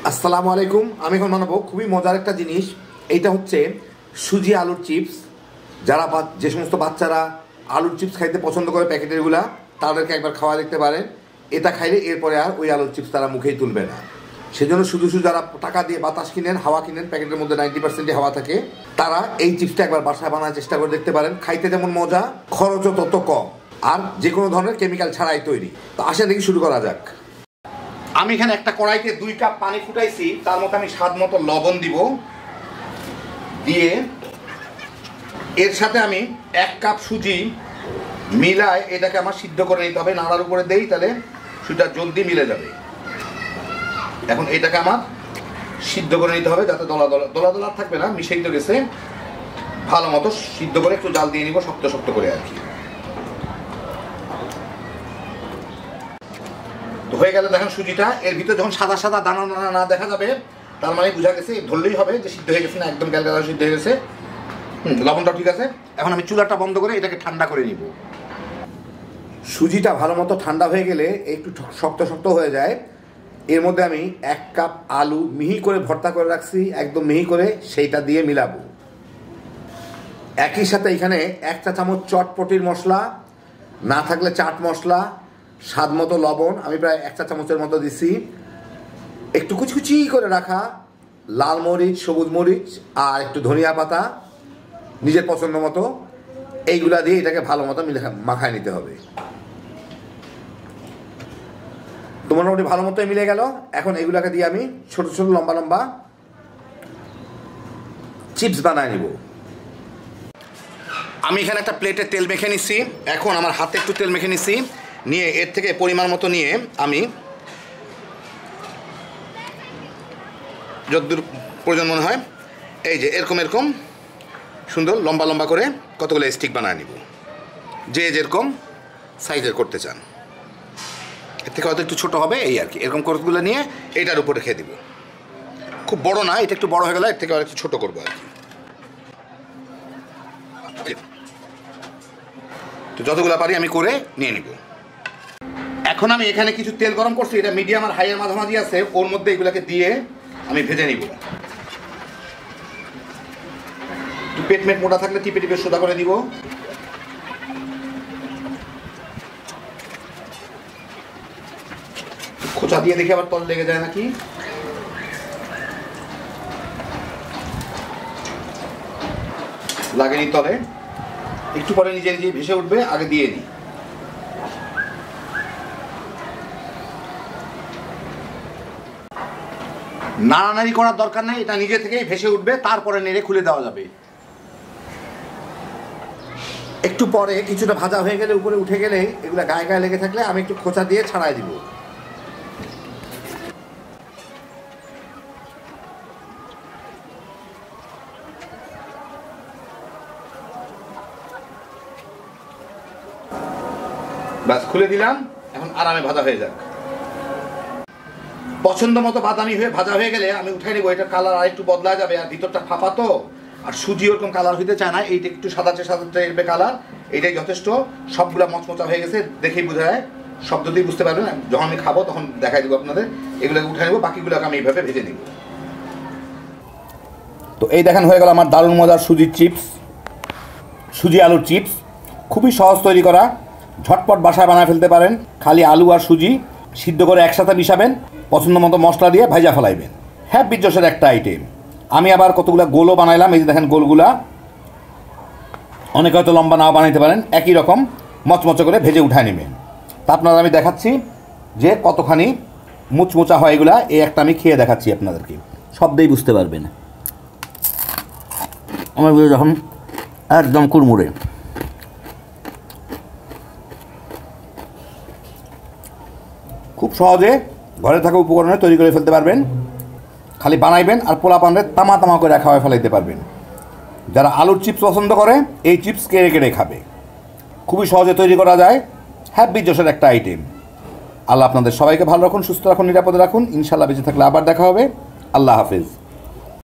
আসসালামু আলাইকুম। আমি এখন বানাবো খুবই মজার একটা জিনিস। এইটা হচ্ছে সুজি আলুর চিপস। যারা যে সমস্ত বাচ্চারা আলুর চিপস খাইতে পছন্দ করে প্যাকেটেরগুলা, তাদেরকে একবার খাওয়া দেখতে পারেন। এটা খাইলে এরপরে আর ওই আলুর চিপস তারা মুখেই তুলবে না। সেজন্য শুধু যারা টাকা দিয়ে বাতাস কিনেন, হাওয়া কিনেন, প্যাকেটের মধ্যে 90% হাওয়া থাকে, তারা এই চিপসটা একবার বাসায় বানানোর চেষ্টা করে দেখতে পারেন। খাইতে যেমন মজা, খরচও তত কম, আর যে কোনো ধরনের কেমিক্যাল ছাড়াই তৈরি। তো আসেন দেখি শুরু করা যাক। আমি এখানে একটা কড়াইতে 2 কাপ পানি ফুটাইছি, তার মধ্যে আমি স্বাদ মতো লবণ দিব, দিয়ে এর সাথে আমি 1 কাপ সুজি মিলায় এটাকে আমার সিদ্ধ করে নিতে হবে। নাড়ার উপরে দেই, তাহলে সুজিটা জলদি মিলে যাবে। এখন এটাকে আমার সিদ্ধ করে নিতে হবে, যাতে দলা দলা থাকবে না, মিশে তো গেছে। ভালো মতো সিদ্ধ করে একটু জাল দিয়ে নিব, শক্ত শক্ত করে আর কি। হয়ে গেলে দেখেন সুজিটা, এর ভিতরে যখন সাদা সাদা দানা দানা না দেখা যাবে, তার মানে বোঝা গেছে, ধরলেই হবে যে সিদ্ধ হয়ে গেছে, না একদম গ্যালগালা সিদ্ধ হয়ে গেছে। লবণটাও ঠিক আছে। এখন আমি চুলাটা বন্ধ করে এটাকে ঠান্ডা করে নিব। সুজিটা ভালো মতো ঠান্ডা হয়ে গেলে একটু শক্ত শক্ত হয়ে যায়। এর মধ্যে আমি 1 কাপ আলু মিহি করে ভর্তা করে রাখছি, একদম মিহি করে, সেইটা দিয়ে মিলাবো। একই সাথে এখানে 1 চা চামচ চটপটির মশলা, না থাকলে চাট মশলা, স্বাদ মতো লবণ, আমি প্রায় 1 চা চামচের মতো দিছি। একটু কুচকুচি করে রাখা লাল মরিচ, সবুজ মরিচ, আর একটু ধনিয়া পাতা নিজের পছন্দ মতো, এইগুলা দিয়ে এটাকে ভালো মতো মাখায় নিতে হবে। তো মোটামুটি ভালো মতোই মিলে গেল। এখন এগুলাকে দিয়ে আমি ছোট ছোট লম্বা লম্বা চিপস বানায় নিব। আমি এখানে একটা প্লেটে তেল মেখে নিচ্ছি। এখন আমার হাতে একটু তেল মেখে নিচ্ছি, নিয়ে এর থেকে পরিমাণ মতো নিয়ে আমি যতদূর প্রয়োজন মনে হয়, এই যে এরকম এরকম সুন্দর লম্বা লম্বা করে কতগুলো স্টিক বানায় নিব, যে যেরকম সাইজের করতে চান। এর থেকে হয়তো একটু ছোটো হবে, এই আর কি। এরকম কতগুলো নিয়ে এটার উপরে রেখে দিব। খুব বড় না, এটা একটু বড় হয়ে গেলে এর থেকে আরেকটু ছোটো করবো আর কি। তো যতগুলো পারি আমি করে নিয়ে নিব। এখন আমি এখানে কিছু তেল গরম করছি, এটা মিডিয়াম আর হাইয়ের মাঝামাঝি আছে, ওর মধ্যে এগুলোকে দিয়ে আমি ভেজে নিব। পেট মেট মোটা থাকলে টিপে টিপে সোদা করে দিব। খোঁচা দিয়ে দেখে আবার তল লেগে যায় নাকি। লাগেনি তলে, একটু পরে নিজে নিজে ভেসে উঠবে, আগে দিয়ে নিই। নাড়ানাড়ি করার দরকার নেই, এটা নিজে থেকেই ভেসে উঠবে, তারপরে নেড়ে খুলে দেওয়া যাবে। একটু পরে কিছুটা ভাজা হয়ে গেলে, উপরে উঠে গেলে, এগুলো গায়ে গায়ে লেগে থাকলে আমি একটু খোঁচা দিয়ে ছাড়াই দিব। ব্যাস, খুলে দিলাম। এখন আরামে ভাজা হয়ে যাক। পছন্দ মতো বাদামি হয়ে ভাজা হয়ে গেলে আমি উঠাই নেবো। এটা কালার আর একটু বদলা যাবে, আর ভিতরটা ফাঁপা তো, আর সুজি ওরকম কালার হইতে চায় না। এইটা একটু সাদাচে সাদাচে এরবে কালার, এইটাই যথেষ্ট। সবগুলা মচমচা হয়ে গেছে, দেখেই বোঝা যায়, শব্দ দিয়ে বুঝতে পারবেন। যখন আমি খাবো তখন দেখাই দেবো আপনাদের। এগুলোকে উঠাই নেবো, বাকিগুলোকে আমি এইভাবে ভেজে নেব। তো এই দেখেন, হয়ে গেল আমার দারুণ মজার সুজির চিপস, সুজি আলুর চিপস। খুবই সহজ তৈরি করা, ঝটপট বাসায় বানায় ফেলতে পারেন। খালি আলু আর সুজি সিদ্ধ করে একসাথে মিশাবেন, পছন্দ মতো মশলা দিয়ে ভাজা ফেলাইবেন। হ্যাঁ, বিজোসের একটা আইটেম। আমি আবার কতগুলো গোলও বানাইলাম, এই যে দেখেন গোলগুলা। অনেকে হয়তো লম্বা নাও বানাইতে পারেন। একই রকম মচমচে করে ভেজে উঠায় নেবেন। তা আপনারা আমি দেখাচ্ছি যে কতখানি মুচমোচা হয় এগুলা। এই একটা আমি খেয়ে দেখাচ্ছি আপনাদেরকে, শব্দেই বুঝতে পারবেন আমার যখন একদম কুড়মুড়ে। খুব সহজে ঘরে থাকা উপকরণে তৈরি করে ফেলতে পারবেন। খালি বানাইবেন আর পোলা পানরে তামা তামা করে খাওয়াই ফেলাইতে পারবেন। যারা আলুর চিপস পছন্দ করে, এই চিপস কেড়ে কেড়ে খাবে। খুবই সহজে তৈরি করা যায়, হ্যাপি জোশের একটা আইটেম। আল্লাহ আপনাদের সবাইকে ভালো রাখুন, সুস্থ রাখুন, নিরাপদে রাখুন। ইনশাল্লাহ বেঁচে থাকলে আবার দেখা হবে। আল্লাহ হাফেজ।